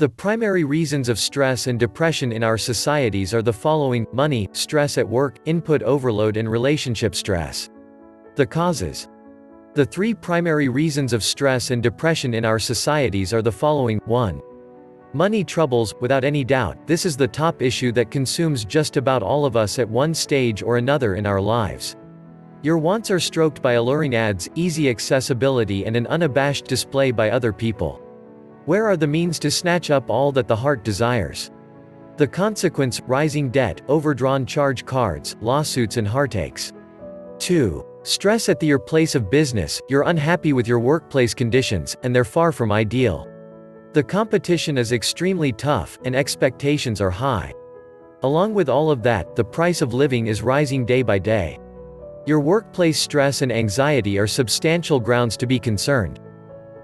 The primary reasons of stress and depression in our societies are the following: money, stress at work, input overload and relationship stress. The causes. The three primary reasons of stress and depression in our societies are the following. 1. Money troubles. Without any doubt, this is the top issue that consumes just about all of us at one stage or another in our lives. Your wants are stroked by alluring ads, easy accessibility and an unabashed display by other people. Where are the means to snatch up all that the heart desires? The consequence: rising debt, overdrawn charge cards, lawsuits and heartaches. 2. Stress at your place of business. You're unhappy with your workplace conditions, and they're far from ideal. The competition is extremely tough, and expectations are high. Along with all of that, the price of living is rising day by day. Your workplace stress and anxiety are substantial grounds to be concerned.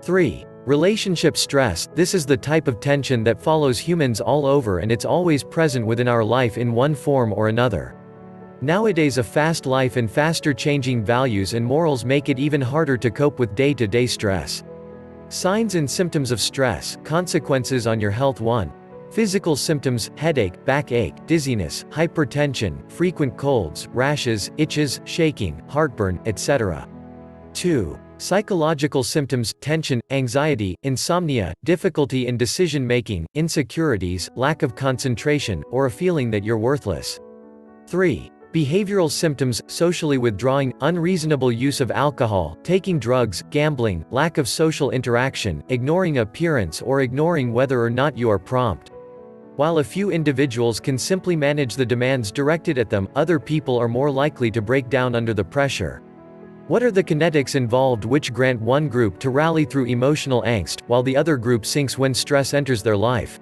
3. Relationship stress. This is the type of tension that follows humans all over, and it's always present within our life in one form or another. Nowadays, a fast life and faster changing values and morals make it even harder to cope with day-to-day stress. Signs and symptoms of stress, consequences on your health. 1. Physical symptoms: headache, backache, dizziness, hypertension, frequent colds, rashes, itches, shaking, heartburn, etc. 2. Psychological symptoms: tension, anxiety, insomnia, difficulty in decision-making, insecurities, lack of concentration, or a feeling that you're worthless. 3. Behavioral symptoms: socially withdrawing, unreasonable use of alcohol, taking drugs, gambling, lack of social interaction, ignoring appearance or ignoring whether or not you are prompt. While a few individuals can simply manage the demands directed at them, other people are more likely to break down under the pressure. What are the kinetics involved which grant one group to rally through emotional angst, while the other group sinks when stress enters their life?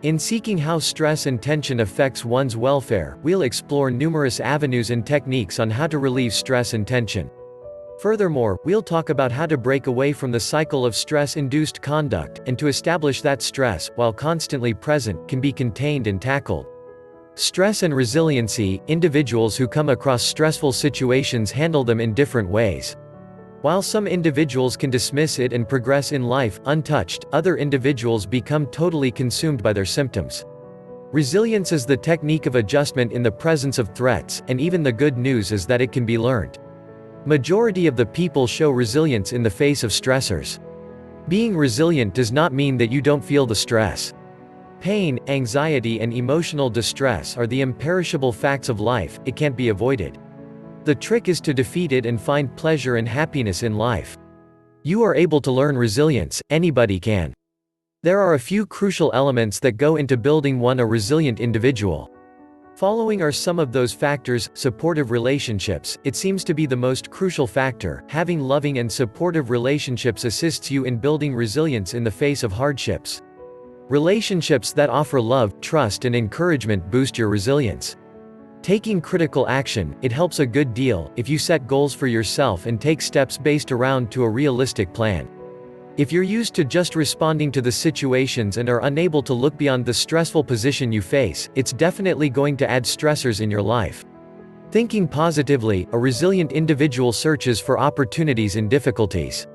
In seeking how stress and tension affects one's welfare, we'll explore numerous avenues and techniques on how to relieve stress and tension. Furthermore, we'll talk about how to break away from the cycle of stress-induced conduct, and to establish that stress, while constantly present, can be contained and tackled. Stress and resiliency. Individuals who come across stressful situations handle them in different ways. While some individuals can dismiss it and progress in life untouched, other individuals become totally consumed by their symptoms. Resilience is the technique of adjustment in the presence of threats, and even the good news is that it can be learned. Majority of the people show resilience in the face of stressors. Being resilient does not mean that you don't feel the stress. Pain, anxiety and emotional distress are the imperishable facts of life. It can't be avoided. The trick is to defeat it and find pleasure and happiness in life. You are able to learn resilience, anybody can. There are a few crucial elements that go into building a resilient individual. Following are some of those factors. Supportive relationships. It seems to be the most crucial factor. Having loving and supportive relationships assists you in building resilience in the face of hardships. Relationships that offer love, trust and encouragement boost your resilience. Taking critical action. It helps a good deal if you set goals for yourself and take steps based around to a realistic plan. If you're used to just responding to the situations and are unable to look beyond the stressful position you face, it's definitely going to add stressors in your life. Thinking positively. A resilient individual searches for opportunities in difficulties.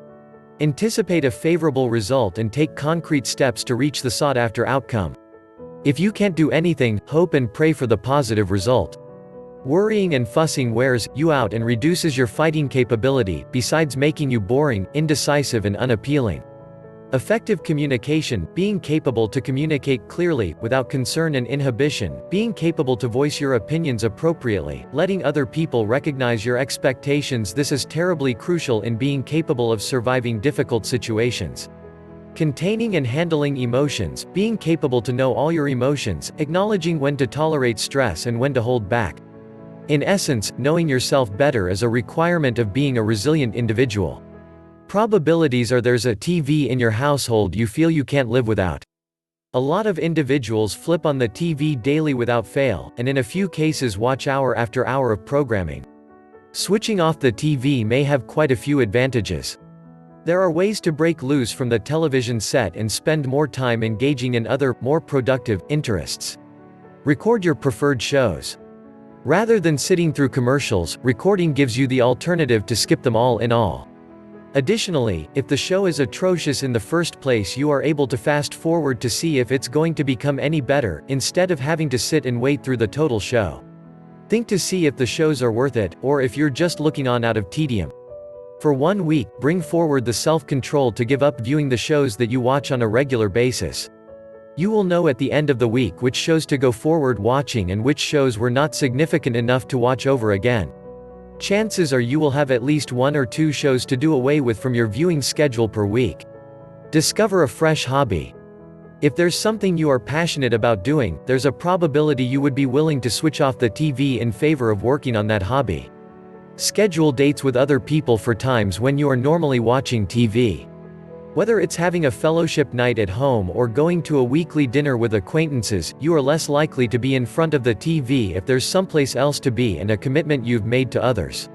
Anticipate a favorable result and take concrete steps to reach the sought-after outcome. If you can't do anything, hope and pray for the positive result. Worrying and fussing wears you out and reduces your fighting capability, besides making you boring, indecisive and unappealing. Effective communication. Being capable to communicate clearly, without concern and inhibition, being capable to voice your opinions appropriately, letting other people recognize your expectations. This is terribly crucial in being capable of surviving difficult situations. Containing and handling emotions. Being capable to know all your emotions, acknowledging when to tolerate stress and when to hold back. In essence, knowing yourself better is a requirement of being a resilient individual. Probabilities are there's a TV in your household you feel you can't live without. A lot of individuals flip on the TV daily without fail, and in a few cases watch hour after hour of programming. Switching off the TV may have quite a few advantages. There are ways to break loose from the television set and spend more time engaging in other, more productive, interests. Record your preferred shows. Rather than sitting through commercials, recording gives you the alternative to skip them all in all. Additionally, if the show is atrocious in the first place, you are able to fast forward to see if it's going to become any better, instead of having to sit and wait through the total show. Think to see if the shows are worth it, or if you're just looking on out of tedium. For 1 week, bring forward the self-control to give up viewing the shows that you watch on a regular basis. You will know at the end of the week which shows to go forward watching and which shows were not significant enough to watch over again. Chances are you will have at least 1 or 2 shows to do away with from your viewing schedule per week. Discover a fresh hobby. If there's something you are passionate about doing, there's a probability you would be willing to switch off the TV in favor of working on that hobby. Schedule dates with other people for times when you are normally watching TV. Whether it's having a fellowship night at home or going to a weekly dinner with acquaintances, you are less likely to be in front of the TV if there's someplace else to be and a commitment you've made to others.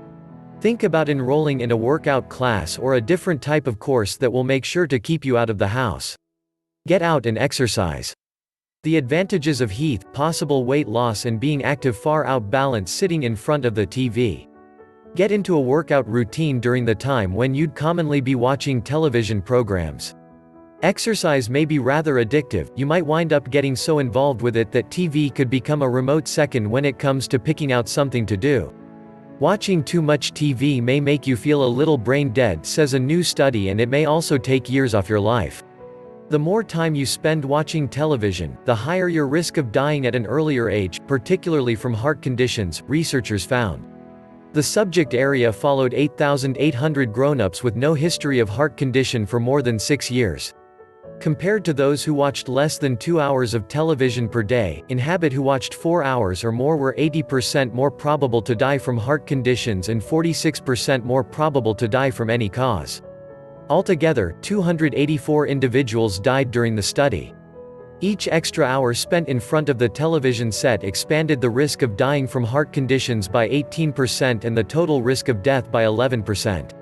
Think about enrolling in a workout class or a different type of course that will make sure to keep you out of the house. Get out and exercise. The advantages of health, possible weight loss and being active far outbalance sitting in front of the TV. Get into a workout routine during the time when you'd commonly be watching television programs. Exercise may be rather addictive, you might wind up getting so involved with it that TV could become a remote second when it comes to picking out something to do. Watching too much TV may make you feel a little brain dead, says a new study, and it may also take years off your life. The more time you spend watching television, the higher your risk of dying at an earlier age, particularly from heart conditions, researchers found. The subject area followed 8,800 grown-ups with no history of heart condition for more than 6 years. Compared to those who watched less than 2 hours of television per day, inhabit who watched 4 hours or more were 80% more probable to die from heart conditions and 46% more probable to die from any cause. Altogether, 284 individuals died during the study. Each extra hour spent in front of the television set expanded the risk of dying from heart conditions by 18% and the total risk of death by 11%.